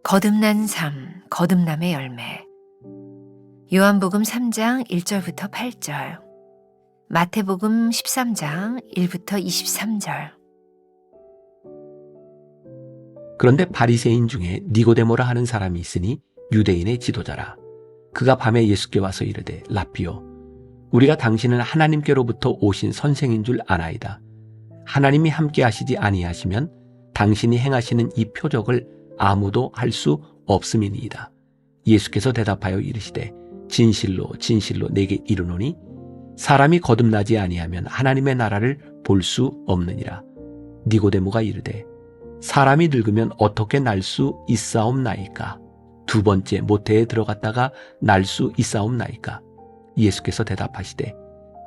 거듭난 삶, 거듭남의 열매. 요한복음 3장 1절부터 8절, 마태복음 13장 1부터 23절. 그런데 바리새인 중에 니고데모라 하는 사람이 있으니 유대인의 지도자라. 그가 밤에 예수께 와서 이르되, 라삐요, 우리가 당신은 하나님께로부터 오신 선생인 줄 아나이다. 하나님이 함께 하시지 아니하시면 당신이 행하시는 이 표적을 아무도 할 수 없음이니이다. 예수께서 대답하여 이르시되, 진실로 진실로 내게 이르노니 사람이 거듭나지 아니하면 하나님의 나라를 볼 수 없느니라. 니고데모가 이르되, 사람이 늙으면 어떻게 날 수 있사옵나이까? 두 번째 모태에 들어갔다가 날 수 있사옵나이까? 예수께서 대답하시되,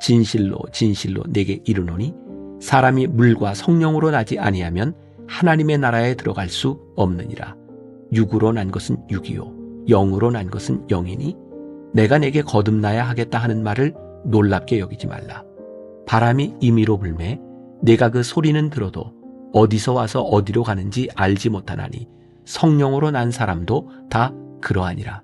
진실로 진실로 내게 이르노니 사람이 물과 성령으로 나지 아니하면 하나님의 나라에 들어갈 수 없느니라. 육으로 난 것은 육이요 영으로 난 것은 영이니 내가 내게 거듭나야 하겠다 하는 말을 놀랍게 여기지 말라. 바람이 임의로 불매 내가 그 소리는 들어도 어디서 와서 어디로 가는지 알지 못하나니 성령으로 난 사람도 다 그러하니라.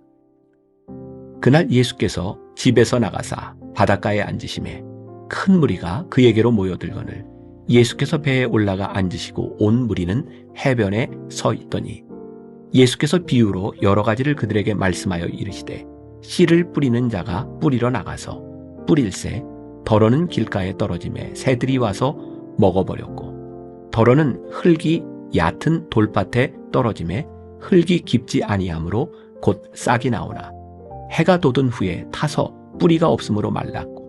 그날 예수께서 집에서 나가사 바닷가에 앉으시매 큰 무리가 그에게로 모여들거늘 예수께서 배에 올라가 앉으시고 온 무리는 해변에 서 있더니 예수께서 비유로 여러 가지를 그들에게 말씀하여 이르시되, 씨를 뿌리는 자가 뿌리러 나가서 뿌릴새 덜어는 길가에 떨어지매 새들이 와서 먹어버렸고, 덜어는 흙이 얕은 돌밭에 떨어지매 흙이 깊지 아니하므로 곧 싹이 나오나 해가 돋은 후에 타서 뿌리가 없으므로 말랐고,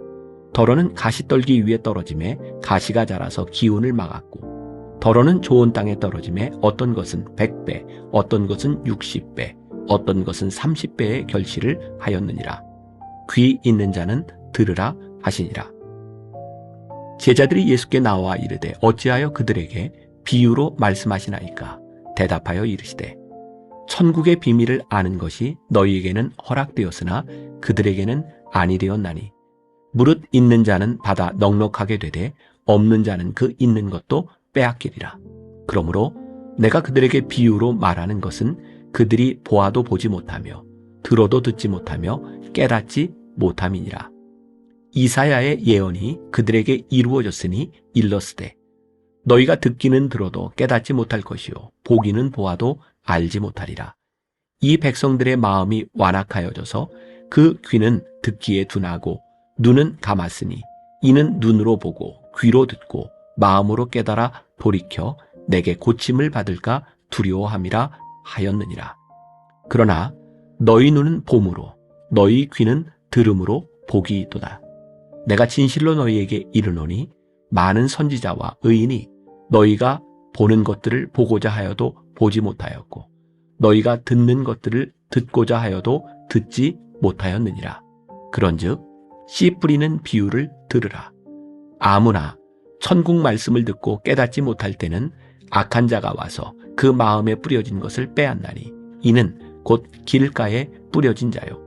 덜어는 가시떨기 위에 떨어지매 가시가 자라서 기운을 막았고, 덜어는 좋은 땅에 떨어지매 어떤 것은 100배, 어떤 것은 60배, 어떤 것은 30배의 결실을 하였느니라. 귀 있는 자는 들으라 하시니라. 제자들이 예수께 나와 이르되, 어찌하여 그들에게 비유로 말씀하시나이까? 대답하여 이르시되, 천국의 비밀을 아는 것이 너희에게는 허락되었으나 그들에게는 아니 되었나니, 무릇 있는 자는 받아 넉넉하게 되되 없는 자는 그 있는 것도 빼앗기리라. 그러므로 내가 그들에게 비유로 말하는 것은 그들이 보아도 보지 못하며 들어도 듣지 못하며 깨닫지 못함이니라. 이사야의 예언이 그들에게 이루어졌으니 일렀으되, 너희가 듣기는 들어도 깨닫지 못할 것이요 보기는 보아도 알지 못하리라. 이 백성들의 마음이 완악하여져서 그 귀는 듣기에 둔하고 눈은 감았으니 이는 눈으로 보고 귀로 듣고 마음으로 깨달아 돌이켜 내게 고침을 받을까 두려워함이라 하였느니라. 그러나 너희 눈은 봄으로 너희 귀는 들음으로 복이 있도다. 내가 진실로 너희에게 이르노니 많은 선지자와 의인이 너희가 보는 것들을 보고자 하여도 보지 못하였고 너희가 듣는 것들을 듣고자 하여도 듣지 못하였느니라. 그런즉 씨 뿌리는 비유를 들으라. 아무나 천국 말씀을 듣고 깨닫지 못할 때는 악한 자가 와서 그 마음에 뿌려진 것을 빼앗나니 이는 곧 길가에 뿌려진 자요.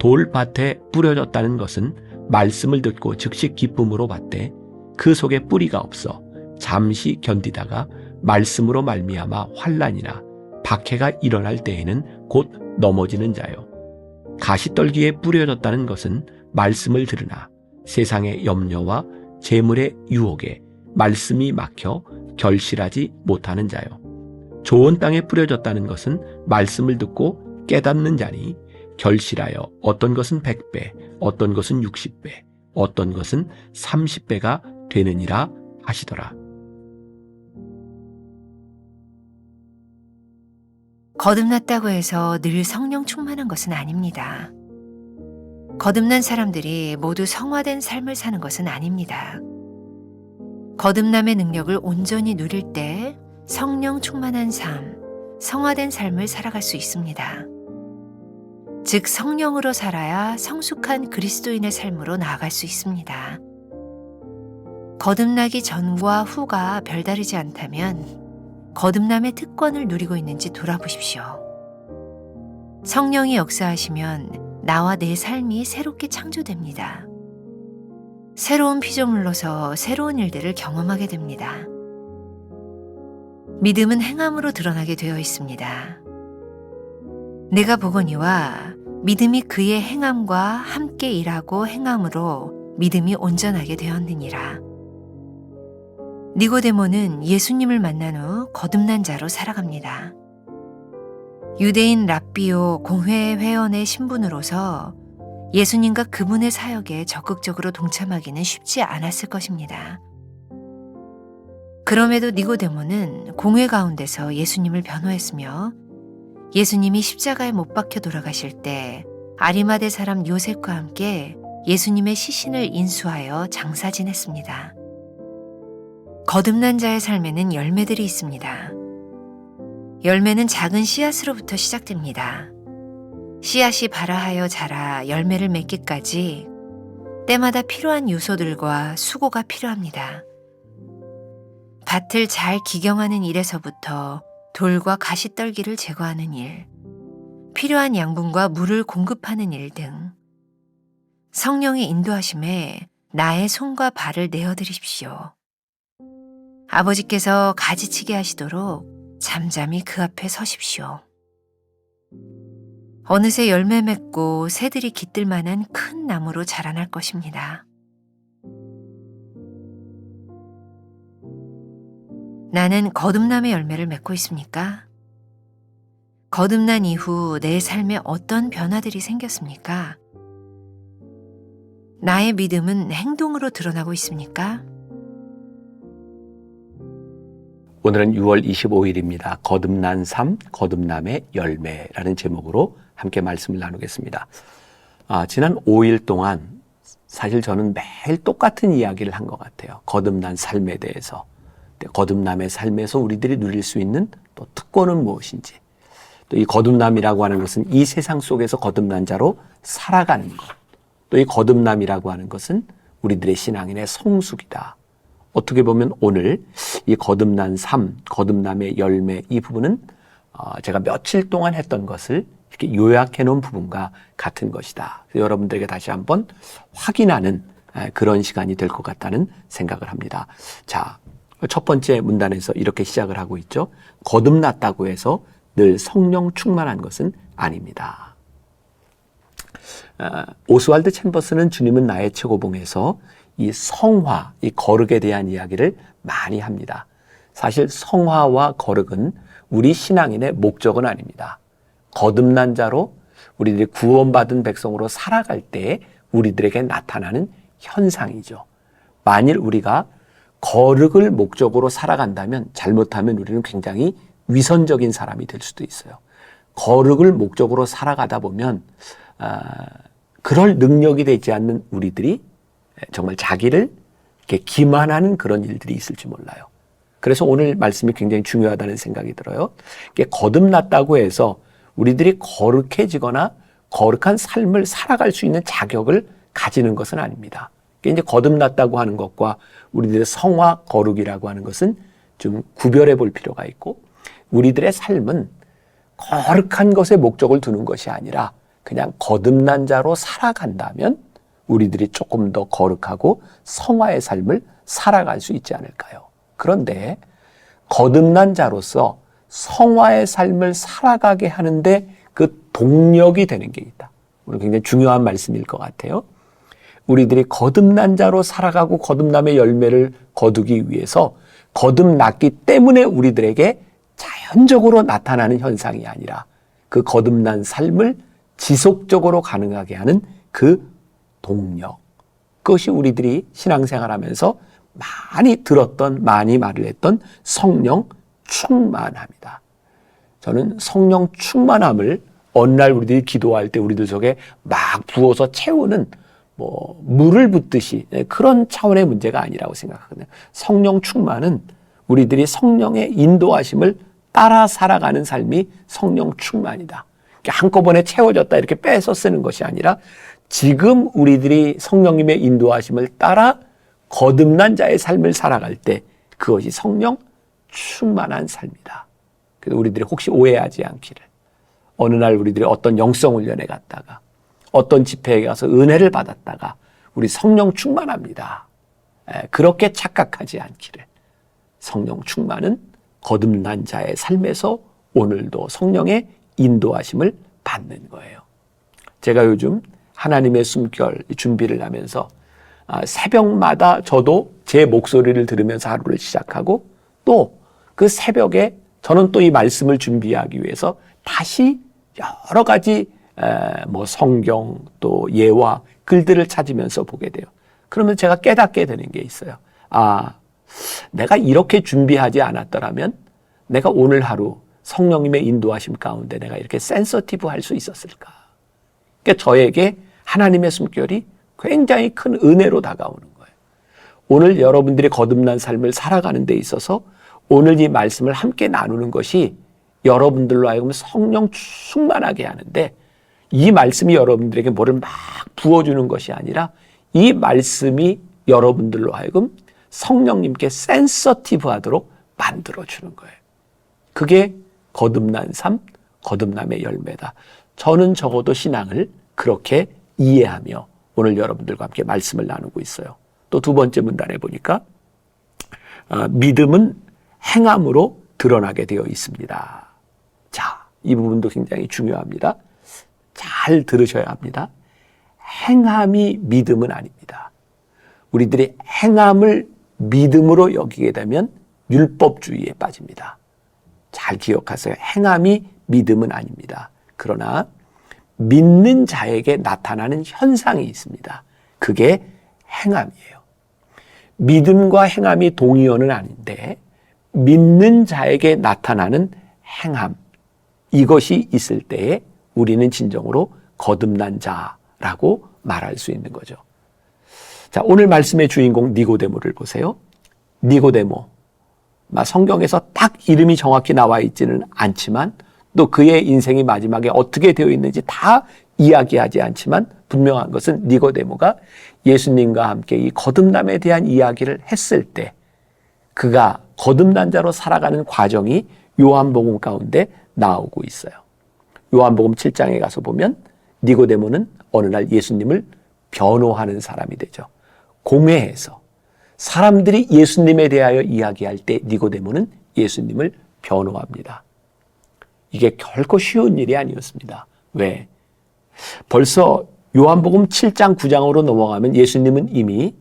돌밭에 뿌려졌다는 것은 말씀을 듣고 즉시 기쁨으로 받되 그 속에 뿌리가 없어 잠시 견디다가 말씀으로 말미암아 환난이나 박해가 일어날 때에는 곧 넘어지는 자요. 가시떨기에 뿌려졌다는 것은 말씀을 들으나 세상의 염려와 재물의 유혹에 말씀이 막혀 결실하지 못하는 자요. 좋은 땅에 뿌려졌다는 것은 말씀을 듣고 깨닫는 자니 결실하여 어떤 것은 100배, 어떤 것은 60배, 어떤 것은 30배가 되느니라 하시더라. 거듭났다고 해서 늘 성령 충만한 것은 아닙니다. 거듭난 사람들이 모두 성화된 삶을 사는 것은 아닙니다. 거듭남의 능력을 온전히 누릴 때 성령 충만한 삶, 성화된 삶을 살아갈 수 있습니다. 즉 성령으로 살아야 성숙한 그리스도인의 삶으로 나아갈 수 있습니다. 거듭나기 전과 후가 별다르지 않다면 거듭남의 특권을 누리고 있는지 돌아보십시오. 성령이 역사하시면 나와 내 삶이 새롭게 창조됩니다. 새로운 피조물로서 새로운 일들을 경험하게 됩니다. 믿음은 행함으로 드러나게 되어 있습니다. 내가 보거니와 믿음이 그의 행함과 함께 일하고 행함으로 믿음이 온전하게 되었느니라. 니고데모는 예수님을 만난 후 거듭난 자로 살아갑니다. 유대인 랍비오 공회 회원의 신분으로서 예수님과 그분의 사역에 적극적으로 동참하기는 쉽지 않았을 것입니다. 그럼에도 니고데모는 공회 가운데서 예수님을 변호했으며 예수님이 십자가에 못 박혀 돌아가실 때 아리마대 사람 요셉과 함께 예수님의 시신을 인수하여 장사 지냈습니다. 거듭난 자의 삶에는 열매들이 있습니다. 열매는 작은 씨앗으로부터 시작됩니다. 씨앗이 발아하여 자라 열매를 맺기까지 때마다 필요한 요소들과 수고가 필요합니다. 밭을 잘 기경하는 일에서부터 돌과 가시떨기를 제거하는 일, 필요한 양분과 물을 공급하는 일 등 성령의 인도하심에 나의 손과 발을 내어드리십시오. 아버지께서 가지치게 하시도록 잠잠히 그 앞에 서십시오. 어느새 열매 맺고 새들이 깃들 만한 큰 나무로 자라날 것입니다. 나는 거듭남의 열매를 맺고 있습니까? 거듭난 이후 내 삶에 어떤 변화들이 생겼습니까? 나의 믿음은 행동으로 드러나고 있습니까? 오늘은 6월 25일입니다. 거듭난 삶, 거듭남의 열매라는 제목으로 함께 말씀을 나누겠습니다. 지난 5일 동안 사실 저는 매일 똑같은 이야기를 한 것 같아요. 거듭난 삶에 대해서. 거듭남의 삶에서 우리들이 누릴 수 있는 또 특권은 무엇인지, 또 이 거듭남이라고 하는 것은 이 세상 속에서 거듭난 자로 살아가는 것, 또 이 거듭남이라고 하는 것은 우리들의 신앙인의 성숙이다. 어떻게 보면 오늘 이 거듭난 삶, 거듭남의 열매 이 부분은 제가 며칠 동안 했던 것을 이렇게 요약해 놓은 부분과 같은 것이다. 여러분들에게 다시 한번 확인하는 그런 시간이 될 것 같다는 생각을 합니다. 자, 첫 번째 문단에서 이렇게 시작을 하고 있죠. 거듭났다고 해서 늘 성령 충만한 것은 아닙니다. 오스왈드 챔버스는 주님은 나의 최고봉에서 이 성화, 이 거룩에 대한 이야기를 많이 합니다. 사실 성화와 거룩은 우리 신앙인의 목적은 아닙니다. 거듭난 자로 우리들이 구원받은 백성으로 살아갈 때 우리들에게 나타나는 현상이죠. 만일 우리가 거룩을 목적으로 살아간다면 잘못하면 우리는 굉장히 위선적인 사람이 될 수도 있어요. 거룩을 목적으로 살아가다 보면 그럴 능력이 되지 않는 우리들이 정말 자기를 이렇게 기만하는 그런 일들이 있을지 몰라요. 그래서 오늘 말씀이 굉장히 중요하다는 생각이 들어요. 거듭났다고 해서 우리들이 거룩해지거나 거룩한 삶을 살아갈 수 있는 자격을 가지는 것은 아닙니다. 이제 거듭났다고 하는 것과 우리들의 성화 거룩이라고 하는 것은 좀 구별해 볼 필요가 있고, 우리들의 삶은 거룩한 것에 목적을 두는 것이 아니라 그냥 거듭난 자로 살아간다면 우리들이 조금 더 거룩하고 성화의 삶을 살아갈 수 있지 않을까요? 그런데 거듭난 자로서 성화의 삶을 살아가게 하는데 그 동력이 되는 게 있다. 오늘 굉장히 중요한 말씀일 것 같아요. 우리들이 거듭난 자로 살아가고 거듭남의 열매를 거두기 위해서 거듭났기 때문에 우리들에게 자연적으로 나타나는 현상이 아니라 그 거듭난 삶을 지속적으로 가능하게 하는 그 동력, 그것이 우리들이 신앙생활하면서 많이 들었던, 많이 말을 했던 성령 충만함이다. 저는 성령 충만함을 어느 날 우리들이 기도할 때 우리들 속에 막 부어서 채우는 물을 붓듯이 그런 차원의 문제가 아니라고 생각하거든요. 성령 충만은 우리들이 성령의 인도하심을 따라 살아가는 삶이 성령 충만이다. 한꺼번에 채워졌다 이렇게 빼서 쓰는 것이 아니라 지금 우리들이 성령님의 인도하심을 따라 거듭난 자의 삶을 살아갈 때 그것이 성령 충만한 삶이다. 그래서 우리들이 혹시 오해하지 않기를, 어느 날 우리들이 어떤 영성 훈련에 갔다가 어떤 집회에 가서 은혜를 받았다가 우리 성령 충만합니다. 그렇게 착각하지 않기를. 성령 충만은 거듭난 자의 삶에서 오늘도 성령의 인도하심을 받는 거예요. 제가 요즘 하나님의 숨결 준비를 하면서 새벽마다 저도 제 목소리를 들으면서 하루를 시작하고 또 그 새벽에 저는 또 이 말씀을 준비하기 위해서 다시 여러 가지 성경 또 예화 글들을 찾으면서 보게 돼요. 그러면 제가 깨닫게 되는 게 있어요. 내가 이렇게 준비하지 않았더라면 내가 오늘 하루 성령님의 인도하심 가운데 내가 이렇게 센서티브 할 수 있었을까? 그러니까 저에게 하나님의 숨결이 굉장히 큰 은혜로 다가오는 거예요. 오늘 여러분들이 거듭난 삶을 살아가는 데 있어서 오늘 이 말씀을 함께 나누는 것이 여러분들로 하여금 성령 충만하게 하는데 이 말씀이 여러분들에게 뭐를 막 부어주는 것이 아니라 이 말씀이 여러분들로 하여금 성령님께 센서티브 하도록 만들어주는 거예요. 그게 거듭난 삶, 거듭남의 열매다. 저는 적어도 신앙을 그렇게 이해하며 오늘 여러분들과 함께 말씀을 나누고 있어요. 또 두 번째 문단에 보니까 믿음은 행함으로 드러나게 되어 있습니다. 자, 이 부분도 굉장히 중요합니다. 잘 들으셔야 합니다. 행함이 믿음은 아닙니다. 우리들이 행함을 믿음으로 여기게 되면 율법주의에 빠집니다. 잘 기억하세요. 행함이 믿음은 아닙니다. 그러나 믿는 자에게 나타나는 현상이 있습니다. 그게 행함이에요. 믿음과 행함이 동의어는 아닌데 믿는 자에게 나타나는 행함, 이것이 있을 때에 우리는 진정으로 거듭난 자라고 말할 수 있는 거죠. 자, 오늘 말씀의 주인공 니고데모를 보세요. 니고데모, 성경에서 딱 이름이 정확히 나와 있지는 않지만 또 그의 인생이 마지막에 어떻게 되어 있는지 다 이야기하지 않지만 분명한 것은 니고데모가 예수님과 함께 이 거듭남에 대한 이야기를 했을 때 그가 거듭난 자로 살아가는 과정이 요한복음 가운데 나오고 있어요. 요한복음 7장에 가서 보면 니고데모는 어느 날 예수님을 변호하는 사람이 되죠. 공회에서 사람들이 예수님에 대하여 이야기할 때 니고데모는 예수님을 변호합니다. 이게 결코 쉬운 일이 아니었습니다. 왜? 벌써 요한복음 7장 9장으로 넘어가면 예수님은 이미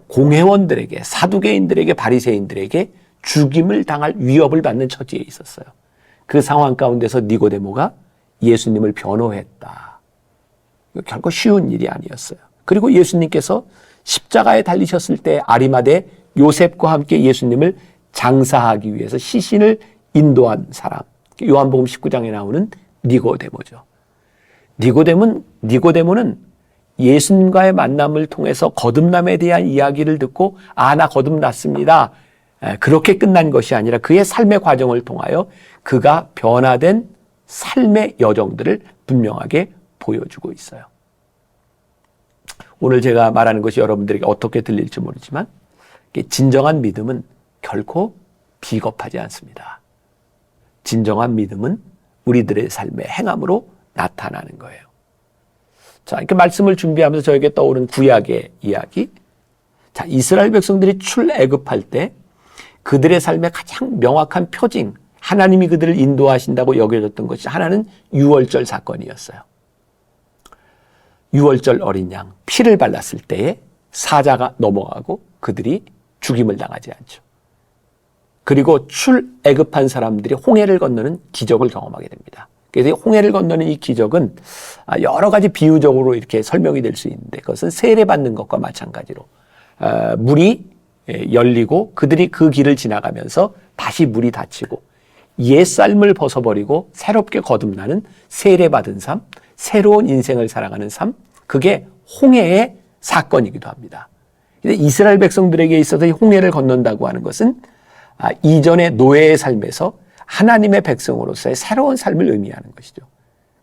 공회원들에게, 사두개인들에게, 바리새인들에게 죽임을 당할 위협을 받는 처지에 있었어요. 그 상황 가운데서 니고데모가 예수님을 변호했다. 결코 쉬운 일이 아니었어요. 그리고 예수님께서 십자가에 달리셨을 때 아리마대 요셉과 함께 예수님을 장사하기 위해서 시신을 인도한 사람, 요한복음 19장에 나오는 니고데모죠. 니고데모는 예수님과의 만남을 통해서 거듭남에 대한 이야기를 듣고 나 거듭났습니다. 그렇게 끝난 것이 아니라 그의 삶의 과정을 통하여 그가 변화된 삶의 여정들을 분명하게 보여주고 있어요. 오늘 제가 말하는 것이 여러분들에게 어떻게 들릴지 모르지만 진정한 믿음은 결코 비겁하지 않습니다. 진정한 믿음은 우리들의 삶의 행함으로 나타나는 거예요. 자, 이렇게 말씀을 준비하면서 저에게 떠오른 구약의 이야기. 자, 이스라엘 백성들이 출애굽할 때 그들의 삶의 가장 명확한 표징, 하나님이 그들을 인도하신다고 여겨졌던 것이 하나는 유월절 사건이었어요. 유월절 어린 양, 피를 발랐을 때에 사자가 넘어가고 그들이 죽임을 당하지 않죠. 그리고 출애굽한 사람들이 홍해를 건너는 기적을 경험하게 됩니다. 그래서 홍해를 건너는 이 기적은 여러 가지 비유적으로 이렇게 설명이 될 수 있는데 그것은 세례받는 것과 마찬가지로 물이 열리고 그들이 그 길을 지나가면서 다시 물이 닫히고 옛삶을 벗어버리고 새롭게 거듭나는 세례받은 삶, 새로운 인생을 살아가는 삶, 그게 홍해의 사건이기도 합니다. 이스라엘 백성들에게 있어서 이 홍해를 건넌다고 하는 것은 이전의 노예의 삶에서 하나님의 백성으로서의 새로운 삶을 의미하는 것이죠.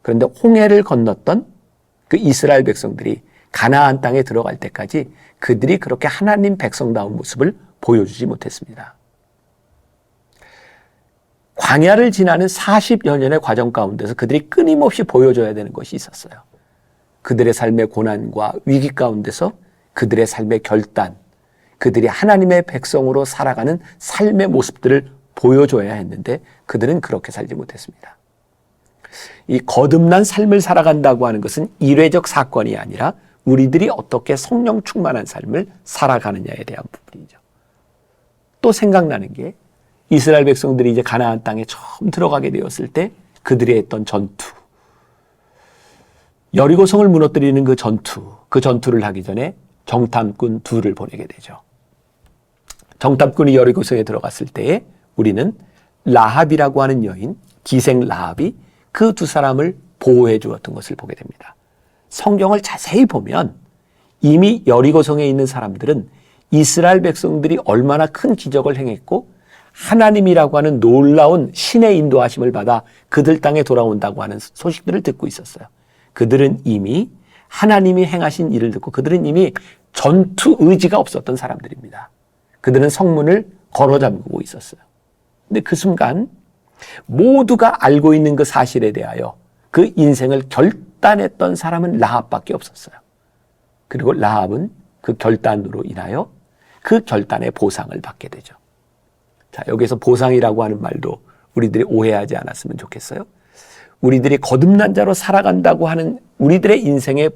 그런데 홍해를 건넜던 그 이스라엘 백성들이 가나안 땅에 들어갈 때까지 그들이 그렇게 하나님 백성다운 모습을 보여주지 못했습니다. 광야를 지나는 40여 년의 과정 가운데서 그들이 끊임없이 보여줘야 되는 것이 있었어요. 그들의 삶의 고난과 위기 가운데서 그들의 삶의 결단, 그들이 하나님의 백성으로 살아가는 삶의 모습들을 보여줘야 했는데 그들은 그렇게 살지 못했습니다. 이 거듭난 삶을 살아간다고 하는 것은 일회적 사건이 아니라 우리들이 어떻게 성령 충만한 삶을 살아가느냐에 대한 부분이죠. 또 생각나는 게 이스라엘 백성들이 이제 가나안 땅에 처음 들어가게 되었을 때 그들이 했던 전투, 여리고성을 무너뜨리는 그 전투를 하기 전에 정탐꾼 둘을 보내게 되죠. 정탐꾼이 여리고성에 들어갔을 때에 우리는 라합이라고 하는 여인, 기생 라합이 그 두 사람을 보호해 주었던 것을 보게 됩니다. 성경을 자세히 보면 이미 여리고성에 있는 사람들은 이스라엘 백성들이 얼마나 큰 기적을 행했고 하나님이라고 하는 놀라운 신의 인도하심을 받아 그들 땅에 돌아온다고 하는 소식들을 듣고 있었어요. 그들은 이미 하나님이 행하신 일을 듣고 그들은 이미 전투 의지가 없었던 사람들입니다. 그들은 성문을 걸어 잠그고 있었어요. 근데 그 순간 모두가 알고 있는 그 사실에 대하여 그 인생을 결단했던 사람은 라합밖에 없었어요. 그리고 라합은 그 결단으로 인하여 그 결단의 보상을 받게 되죠. 자, 여기서 보상이라고 하는 말도 우리들이 오해하지 않았으면 좋겠어요. 우리들이 거듭난 자로 살아간다고 하는 우리들의 인생의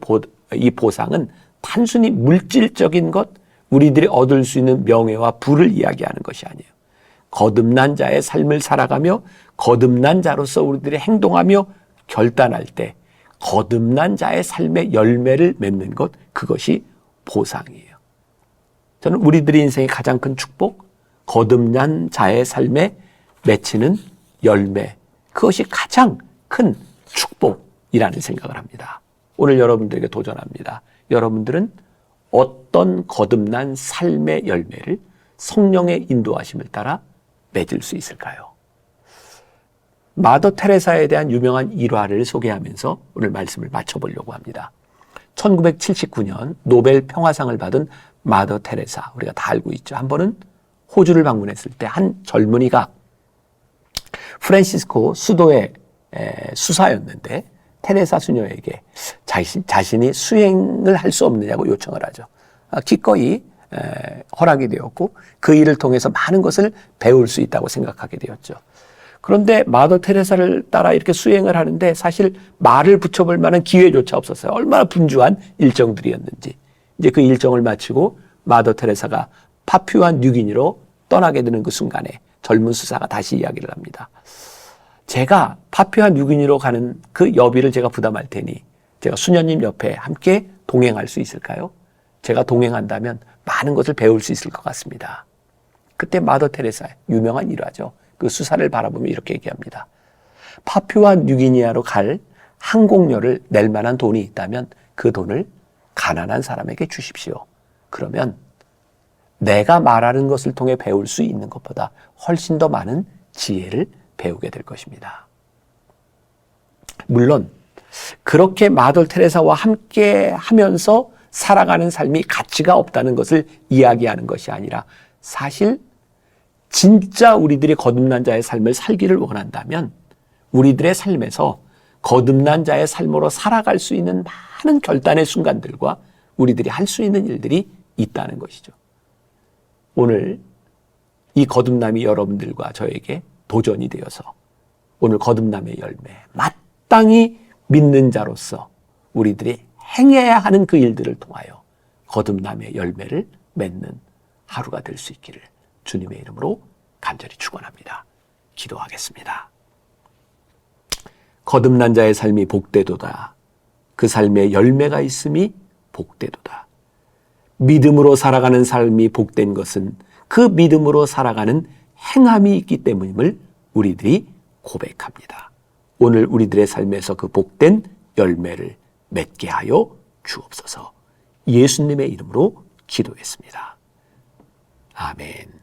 이 보상은 단순히 물질적인 것, 우리들이 얻을 수 있는 명예와 부를 이야기하는 것이 아니에요. 거듭난 자의 삶을 살아가며 거듭난 자로서 우리들이 행동하며 결단할 때 거듭난 자의 삶의 열매를 맺는 것, 그것이 보상이에요. 저는 우리들의 인생의 가장 큰 축복, 거듭난 자의 삶에 맺히는 열매, 그것이 가장 큰 축복이라는 생각을 합니다. 오늘 여러분들에게 도전합니다. 여러분들은 어떤 거듭난 삶의 열매를 성령의 인도하심을 따라 맺을 수 있을까요? 마더 테레사에 대한 유명한 일화를 소개하면서 오늘 말씀을 마쳐보려고 합니다. 1979년 노벨 평화상을 받은 마더 테레사, 우리가 다 알고 있죠. 한 번은 호주를 방문했을 때 한 젊은이가 프란시스코 수도의 수사였는데 테레사 수녀에게 자신이 수행을 할 수 없느냐고 요청을 하죠. 기꺼이 허락이 되었고 그 일을 통해서 많은 것을 배울 수 있다고 생각하게 되었죠. 그런데 마더 테레사를 따라 이렇게 수행을 하는데 사실 말을 붙여볼 만한 기회조차 없었어요. 얼마나 분주한 일정들이었는지. 이제 그 일정을 마치고 마더 테레사가 파푸아 뉴기니로 떠나게 되는 그 순간에 젊은 수사가 다시 이야기를 합니다. 제가 파푸아 뉴기니로 가는 그 여비를 제가 부담할 테니 제가 수녀님 옆에 함께 동행할 수 있을까요? 제가 동행한다면 많은 것을 배울 수 있을 것 같습니다. 그때 마더 테레사, 유명한 일화죠. 그 수사를 바라보며 이렇게 얘기합니다. 파푸아 뉴기니아로 갈 항공료를 낼 만한 돈이 있다면 그 돈을 가난한 사람에게 주십시오. 그러면 내가 말하는 것을 통해 배울 수 있는 것보다 훨씬 더 많은 지혜를 배우게 될 것입니다. 물론 그렇게 마더 테레사와 함께 하면서 살아가는 삶이 가치가 없다는 것을 이야기하는 것이 아니라 사실 진짜 우리들이 거듭난 자의 삶을 살기를 원한다면 우리들의 삶에서 거듭난 자의 삶으로 살아갈 수 있는 많은 결단의 순간들과 우리들이 할 수 있는 일들이 있다는 것이죠. 오늘 이 거듭남이 여러분들과 저에게 도전이 되어서 오늘 거듭남의 열매, 마땅히 믿는 자로서 우리들이 행해야 하는 그 일들을 통하여 거듭남의 열매를 맺는 하루가 될 수 있기를 주님의 이름으로 간절히 축원합니다. 기도하겠습니다. 거듭난 자의 삶이 복되도다. 그 삶에 열매가 있음이 복되도다. 믿음으로 살아가는 삶이 복된 것은 그 믿음으로 살아가는 행함이 있기 때문임을 우리들이 고백합니다. 오늘 우리들의 삶에서 그 복된 열매를 맺게 하여 주옵소서. 예수님의 이름으로 기도했습니다. 아멘.